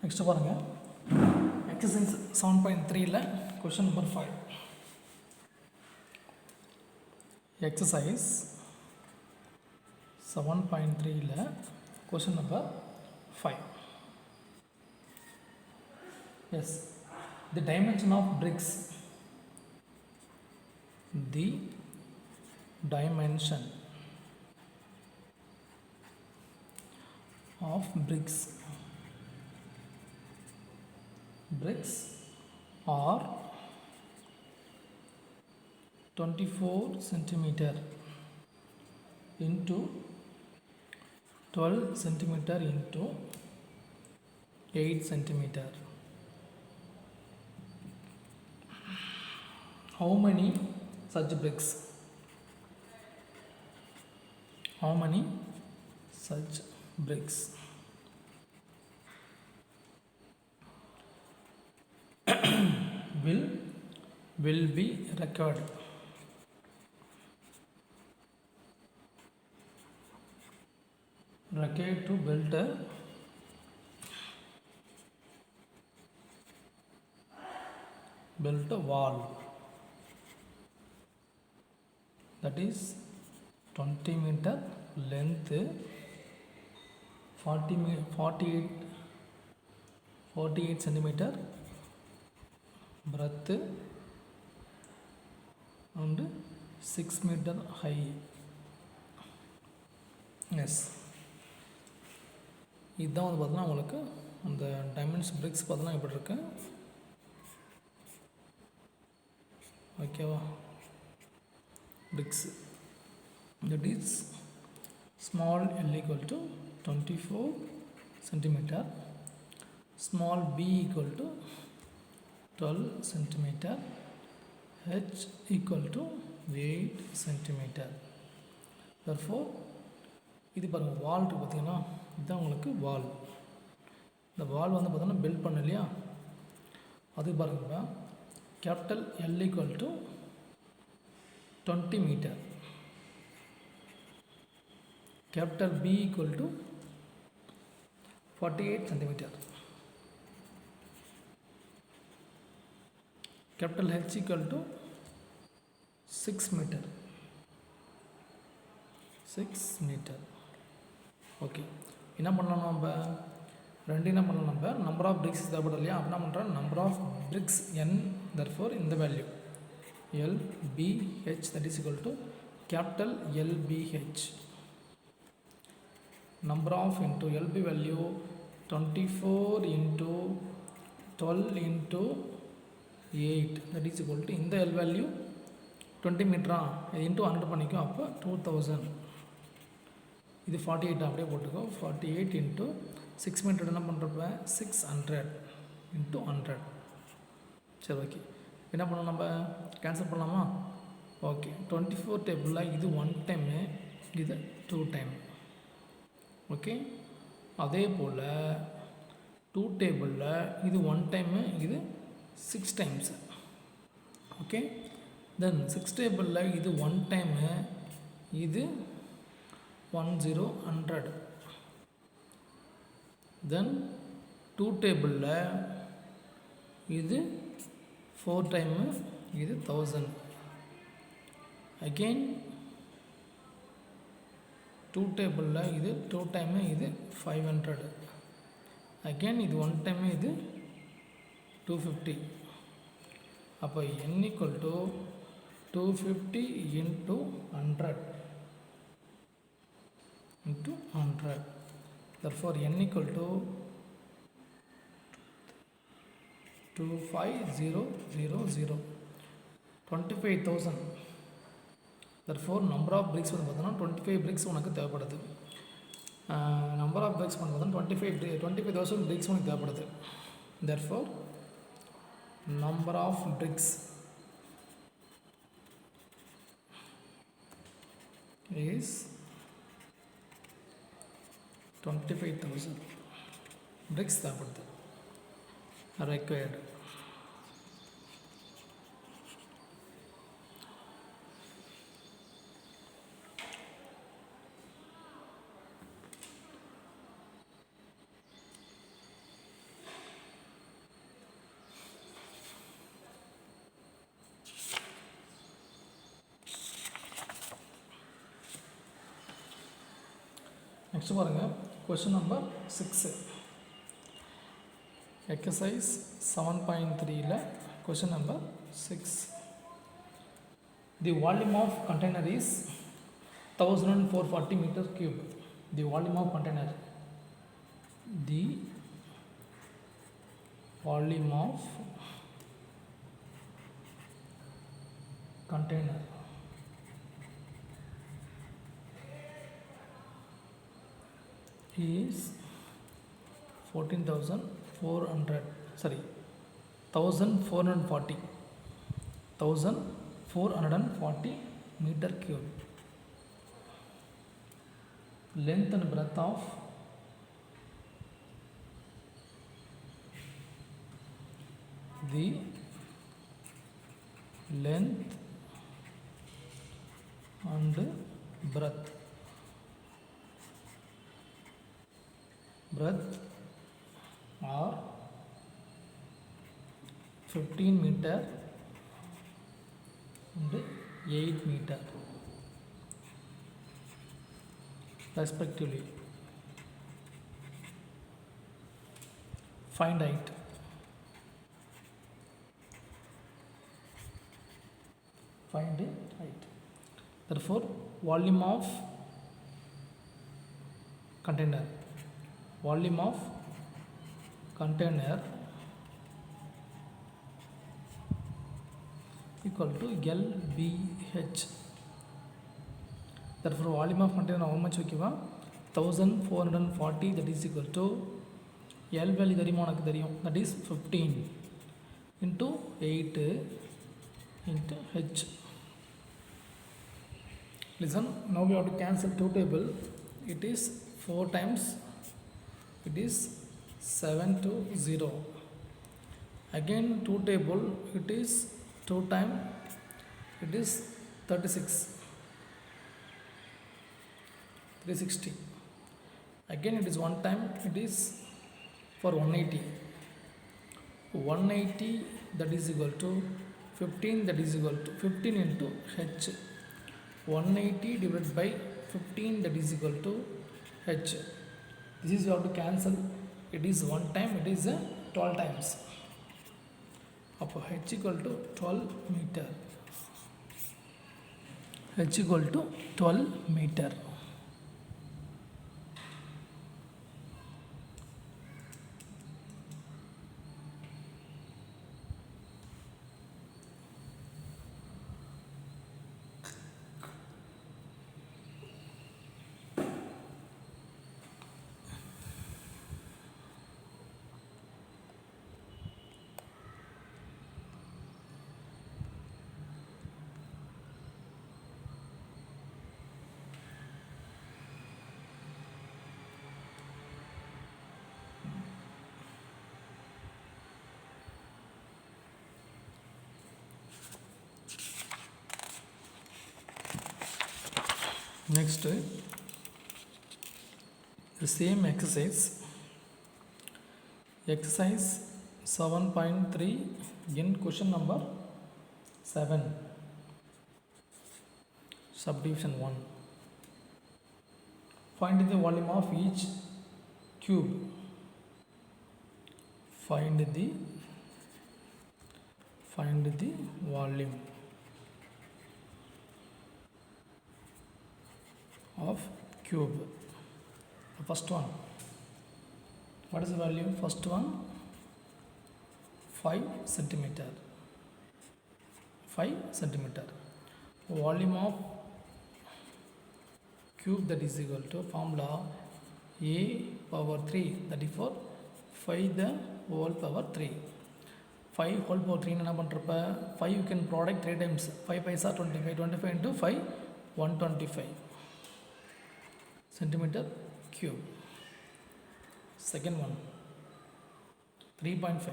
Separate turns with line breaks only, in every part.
Next பாருங்க exercise 7.3ல question number 5. Exercise 7.3ல question number 5. Yes, the dimension of bricks. The dimension of bricks are 24 centimeter into 12 centimeter into 8 centimeter. How many such bricks? How many such bricks will be required? Required to build a wall, that is 20 meter length, 48 centimeter breadth and 6 meter high. Yes, இதுதான் வந்து பார்த்தீங்கன்னா உங்களுக்கு அந்த diamonds BRICS பார்த்தீங்கன்னா எப்படி இருக்கு, ஓகேவா? BRICS that is small l equal to 24 centimeter, small b equal to 12 centimeter, h equal to 8 centimeter. Therefore இது பாருங்கள் வால் இருக்குது பார்த்தீங்கன்னா, இதுதான் உங்களுக்கு வால். இந்த வால் வந்து பார்த்தீங்கன்னா பில்ட் பண்ண இல்லையா, அது பாருங்க capital L equal to 20 meter, capital B equal to 48 centimeter, capital H equal to 6 meter, 6 meter. Okay, என்ன பண்ணலாம் நம்ம ரெண்டு, என்ன பண்ணலாம் நம்ம நம்பர் ஆஃப் பிரிக்ஸ் தேவைப்படும் இல்லையா, என்ன பண்ணுறோம் number of bricks n, therefore இந்த value LBH that is equal to capital LBH, number of into LB value 24 into 12 into 8 that is equal to இந்த L value 20 மீட்டரா into 100 பண்ணிக்கோ, அப்போ 2000. இது 48 அப்படியே போட்டுக்கோ, 48 into 6 மீட்டர் என்ன பண்ணுறப்ப 600 into 100. சரி, ஓகே, என்ன பண்ணலாம் நம்ம கேன்சல் பண்ணலாமா? ஓகே, 24 டேபிளில் இது 1 டைமு, இது 2 டைம். ஓகே, அதே போல் 2 டேபிளில் இது 1 டைமு, இது 6 டைம்ஸ். ஓகே, தென் 6 டேபிளில் இது 1 டைமு, இது 100. தென் 2 டேபிளில் இது 4 டைமு, இது 1000. அகெயின் 2 டேபிளில் இது 2 டைமு, இது 500. அகெயின் இது 1 டைமு, இது 250. அப்போ n equal to 250 into 100 into 100. Therefore n equal to 25000, 25,000. therefore number of bricks வந்து பார்த்தோன்னா 25 bricks உனக்கு தேவைப்படுது. நம்பர் ஆஃப் bricks வந்து பார்த்தோன்னா 25,000 bricks உனக்கு தேவைப்படுது. therefore number of bricks is 25,000 bricks தேவைப்படுது required. next பாருங்க question number 6 exercise 7.3 ல question number 6 the volume of container is 1440 meter cube the volume of container the volume of container is 14,400 sorry 1440 meter cube. Length and breadth of the length and breadth are 15 meter and 8 meter respectively. Find height. Find height. Therefore, volume of container. Volume of container equal to LBH. Therefore, volume of container how much ஓகேவா 1440 that is equal to L value தெரியுமா உனக்கு தெரியும் that is 15 into 8 into H. Listen, now we have to cancel two table. It is 4 times, it is 7 to 0. Again 2 table, it is 2 time, it is 36 360. Again it is 1 time, it is for 180 that is equal to 15 that is equal to 15 into H. 180 divided by 15 that is equal to H. This is you have to cancel. It is 1 time, it is 12 times. Upper H equal to 12 meter. H equal to 12 meter. Next, the same exercise 7.3 in question number 7, subdivision 1. Find the volume of each cube. Find the volume of cube. The first one, what is the value? First one 5 centimeter. 5 centimeter. Volume of cube that is equal to formula a power 3 that is for 5 the whole power 3. 5 whole power 3 என்ன பண்றப்ப 5 you can product 3 times 5 paisa 25 into 5 125 centimeter cube. Second one 3.5.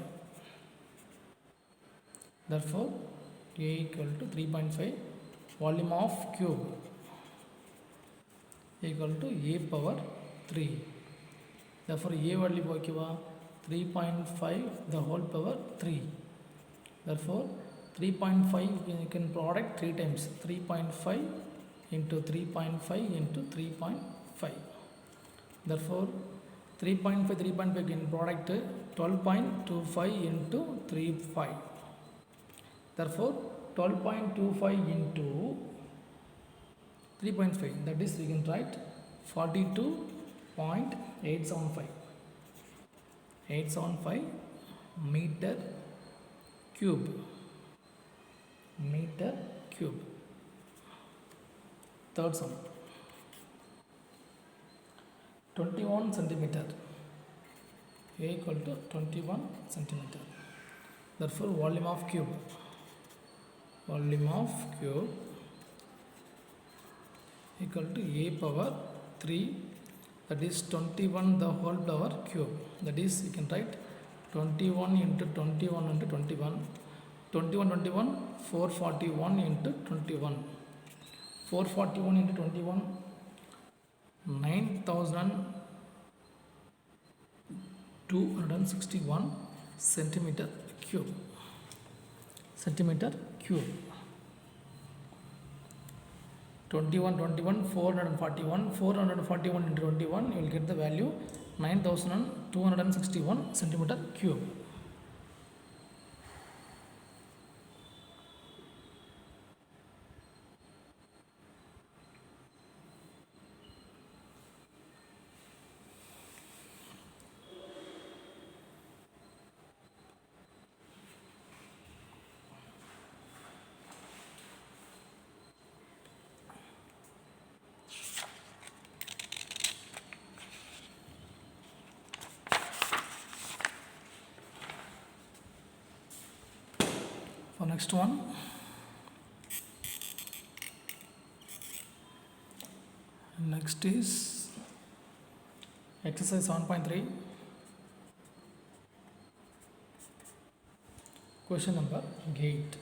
Therefore A equal to 3.5. Volume of cube equal to A power 3. Therefore A value ஓகேவா 3.5 the whole power 3. Therefore 3.5 you can product 3 times 3.5 into 3.5 into 3.5 Therefore 3.5 in product 12.25 into 35. Therefore 12.25 into 3.5, that is we can write 42.875 meter cube. Third sum, 21 centimeter, A equal to 21 centimeter. Therefore volume of cube equal to A power 3, that is 21 the whole power cube. That is you can write 21 into 21 into 21, 441 into 21, 441 into 21, 9261 centimeter cube. 21, 441 into 21, you will get the value 9261 centimeter cube. For next one, next is exercise 7.3, question number 8.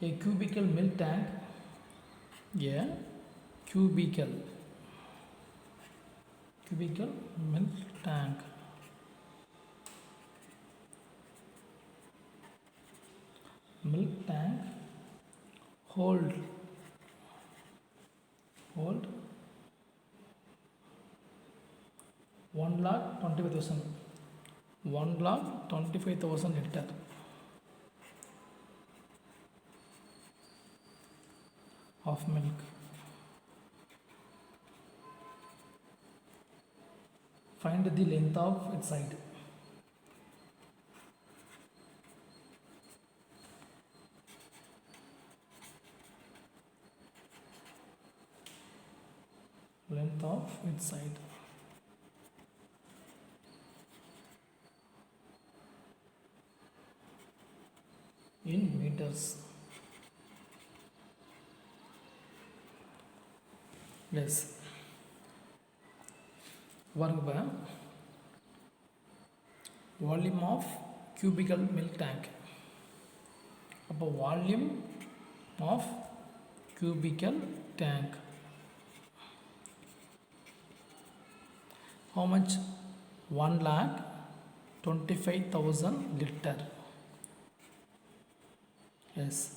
A cubical milk tank, cubical milk tank hold 1,25,000 liter of milk. Find the length of its side. Length of its side. In meters. Yes. Volume of cubical milk tank. Volume of cubical tank. How much? 1,25,000 liter. Yes,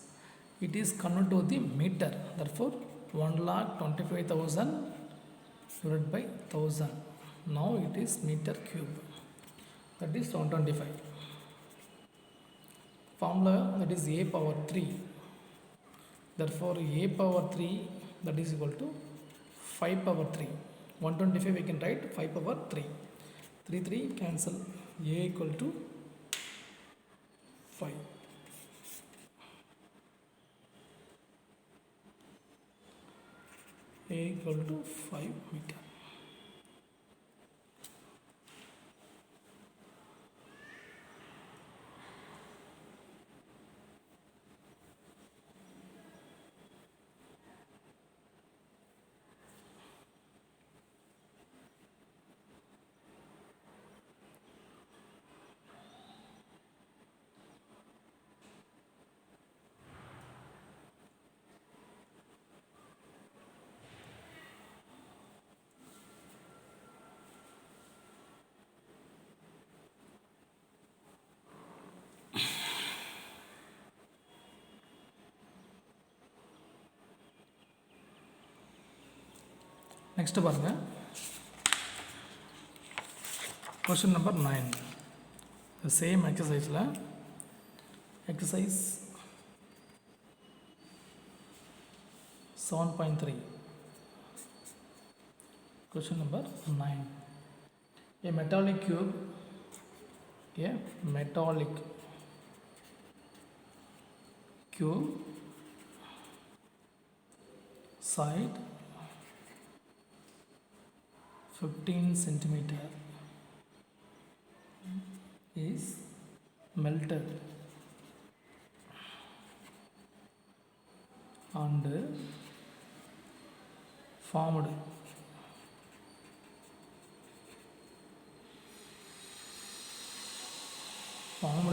it is converted to the meter. Therefore 1,25,000 divided by 1000. Now it is meter cube. That is 125. Formula, that is A power 3. Therefore A power 3, that is equal to 5 power 3. 125 we can write 5 power 3. 3 cancel. A equal to 5. A equal to 5 meter. Next பாருங்கள், question number 9. The same exerciseல exercise 7.3. Question number 9. A metallic cube side 15 centimeter is melted and formed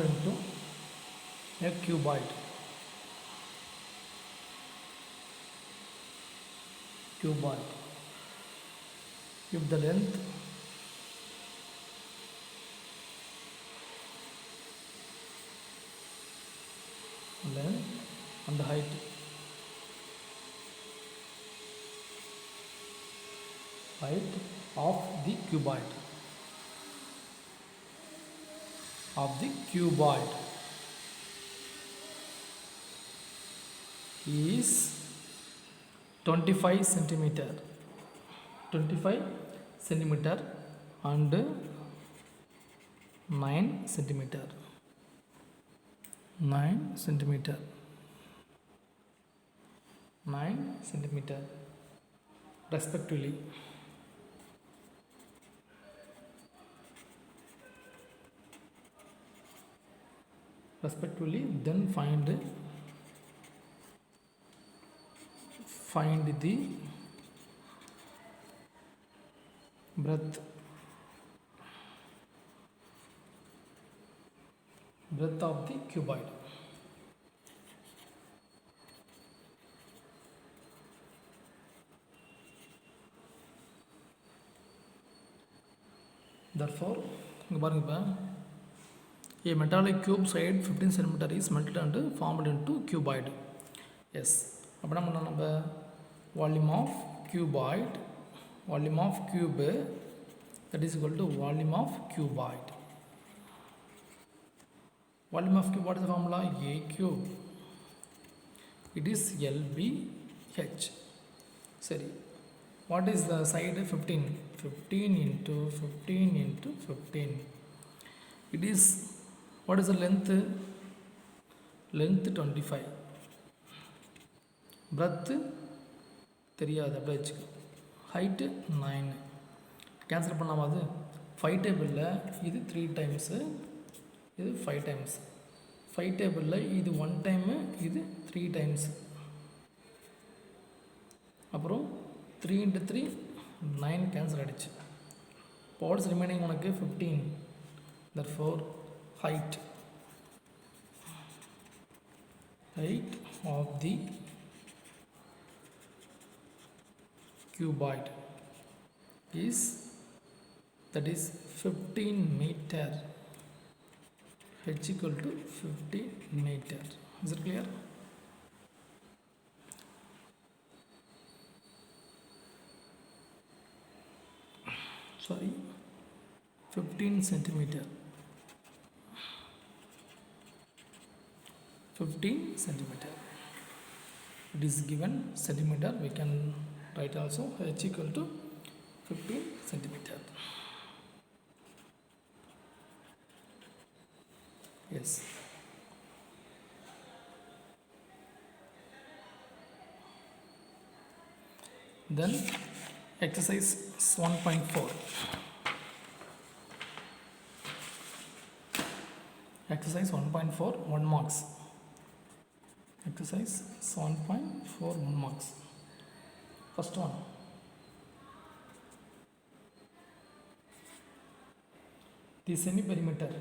into a cuboid. If the length and height of the cuboid is 25 centimeter and 9 centimeter respectively. Then find the breadth of the cuboid. Therefore, a metallic cube side 15 cm is melted and formed into cuboid. Yes. அப்போ நம்ம volume of cube, that is equal to volume of cuboid. Volume of cube, what is the formula? A cube. It is LBH. Sorry. What is the side? 15 into 15. It is, what is the length? Length 25. Breadth தெரியாது, அப்படியே வச்சுக்கோ. Height 9. Cancel பண்ணாமல் அது 5 டேபிளில் இது 3 times, இது 5 times. 5 டேபிளில் இது 1 டைமு, இது 3 டைம்ஸ். அப்புறம் 3 into 3 9 கேன்சல் ஆகிடுச்சு. வாட்ஸ் ரிமைனிங் உனக்கு 15. Therefore height of the cuboid is 15 meter. H equal to 15 meter. Is it clear? Sorry, 15 centimeter. 15 centimeter. It is given centimeter. We can write also H equal to 15 centimeter. Yes. Then exercise 1.4. Exercise 1.4, 1 marks. Exercise 1.4, 1 marks. First one. The semi-perimeter.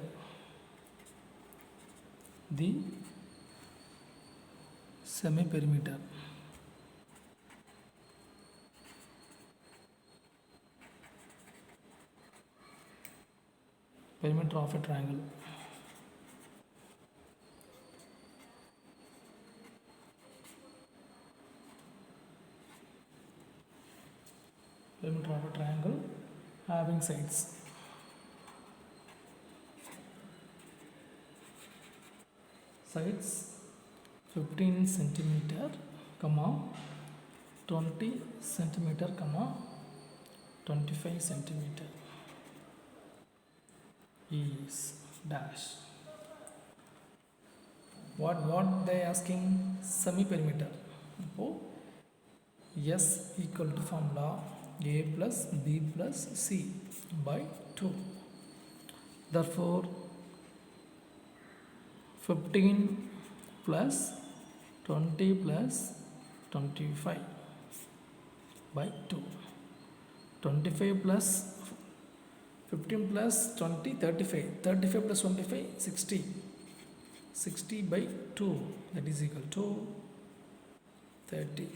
Perimeter of a triangle. perimeter of a triangle having sides. Sides 15 centimeter, comma 20 centimeter, comma 25 centimeter is dash. What they asking? Semi perimeter. So S equal to formula A plus B plus C by 2. Therefore 15 plus 20 plus 25 by 2. 25 plus 15 plus 20, 35. 35 plus 25, 60. 60 by 2, that is equal to 30.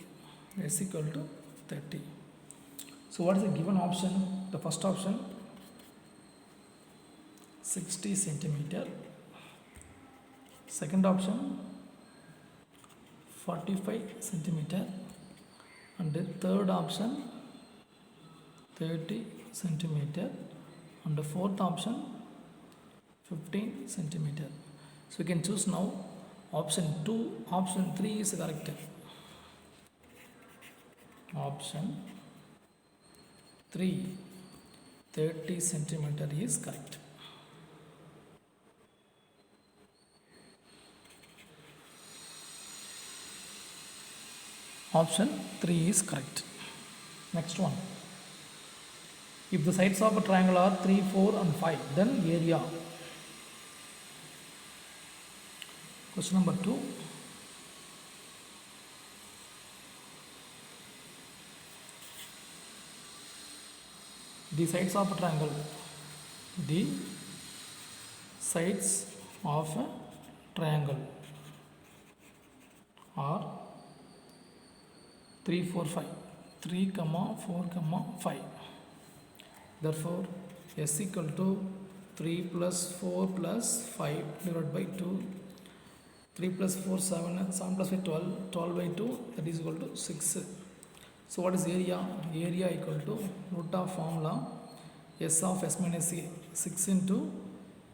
S equal to 30. So what is the given option? The first option 60 centimeter. Second option 45 centimeter. And the third option 30 centimeter. And the fourth option 15 centimeter. So we can choose now option 2, option 3 is correct. Option 3, 30 centimeter is correct. Option 3 is correct. Next one. If the sides of a triangle are 3, 4 and 5, then area. Question number 2. The sides of a triangle. The sides of a triangle are 3, 4, 5. 3, 4, 5. Therefore, S equal to 3 plus 4 plus 5 divided by 2. 3 plus 4, 7, 7 plus 5, 12, 12 by 2, that is equal to 6. So what is area? Area equal to root of formula S of S minus A, 6 into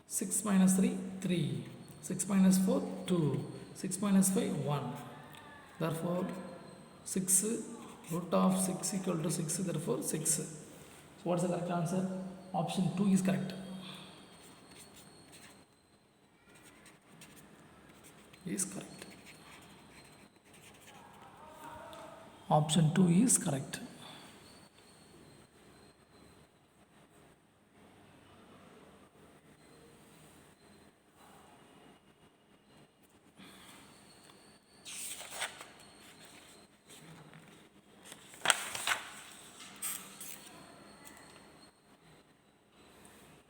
6 minus 3, 3, 6 minus 4, 2, 6 minus 5, 1. Therefore, 6, root of 6 equal to 6, therefore 6. So what is the correct answer? Option 2 is correct. Is correct. Option 2 is correct.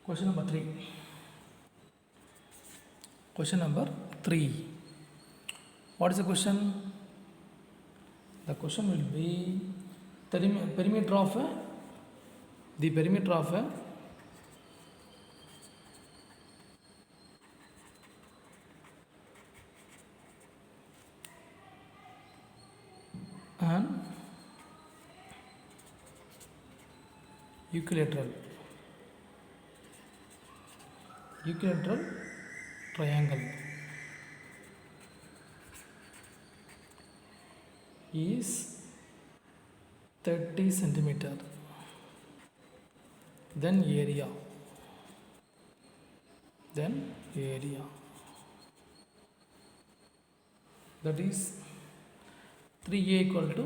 Question number 3. Question number 3. What is the question? The question will be the perimeter of an equilateral triangle is 30 centimeter. Then area. That is 3A equal to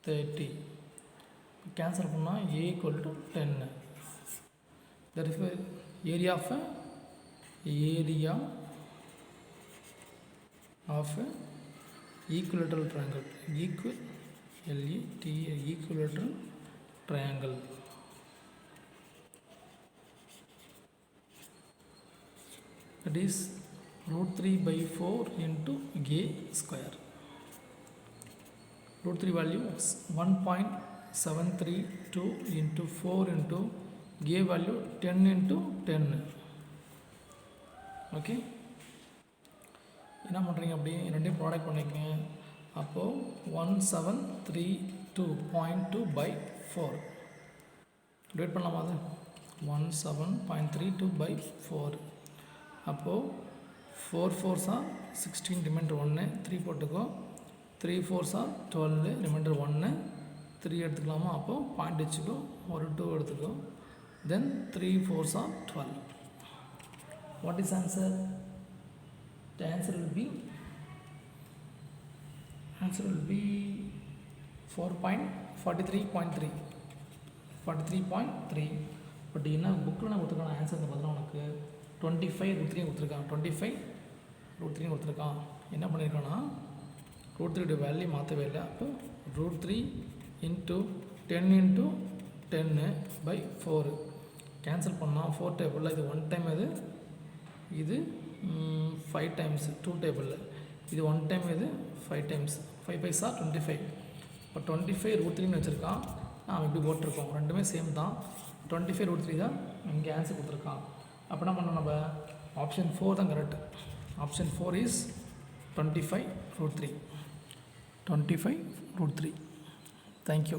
30. Cancel பண்ணா A equal to 10. That is area of equilateral triangle. Equilateral triangle. That is root 3 by 4 into A square. Root 3 value is 1.732 into 4 into A value 10 into 10. Okay. என்ன பண்ணுறீங்க அப்படி ரெண்டையும் product பண்ணிக்கங்க. அப்போது 173 2.2/4 divide பண்ணலாமா? அது 17.32/4. அப்போது 4 4s are 16, ரிமைண்டர் 1, 3 போட்டுக்கோ. 3 4s are 12, ரிமைண்டர் 1, 3 எடுத்துக்கலாமா? அப்போது பாயிண்ட் வச்சுக்கோ, ஒரு 2 எடுத்துக்கோ. தென் 3 4s are 12. What is answer? The answer will be 4.43.3. 43.3. But என்ன புக்கில் நான் கொடுத்துருக்கான ஆன்சர் பார்த்தீங்கன்னா உனக்கு 25√3 கொடுத்துருக்கான். 25√3 கொடுத்துருக்கான். என்ன பண்ணியிருக்கான்னா √3 வேல்யூ மாற்றவே இல்லை. அப்போ √3 × 10 × 10/4 கேன்சல் பண்ணால் 4 டேபிளில் இது 1 டைம், இது 5 டைம்ஸ் 2 டேபிளில், இது 1 டைம், இது 5 டைம்ஸ். 5 5s are 25. இப்போ 25√3 வச்சுருக்கான். நாம் இப்படி போட்டிருக்கோம், ரெண்டுமே சேம் தான். 25√3 தான் இங்கே ஆன்சர் கொடுத்துருக்கான். அப்போ என்ன பண்ணோம்? நம்ம ஆப்ஷன் 4 தான் கரெக்ட். Option 4 is 25√3. 25√3. தேங்க்யூ.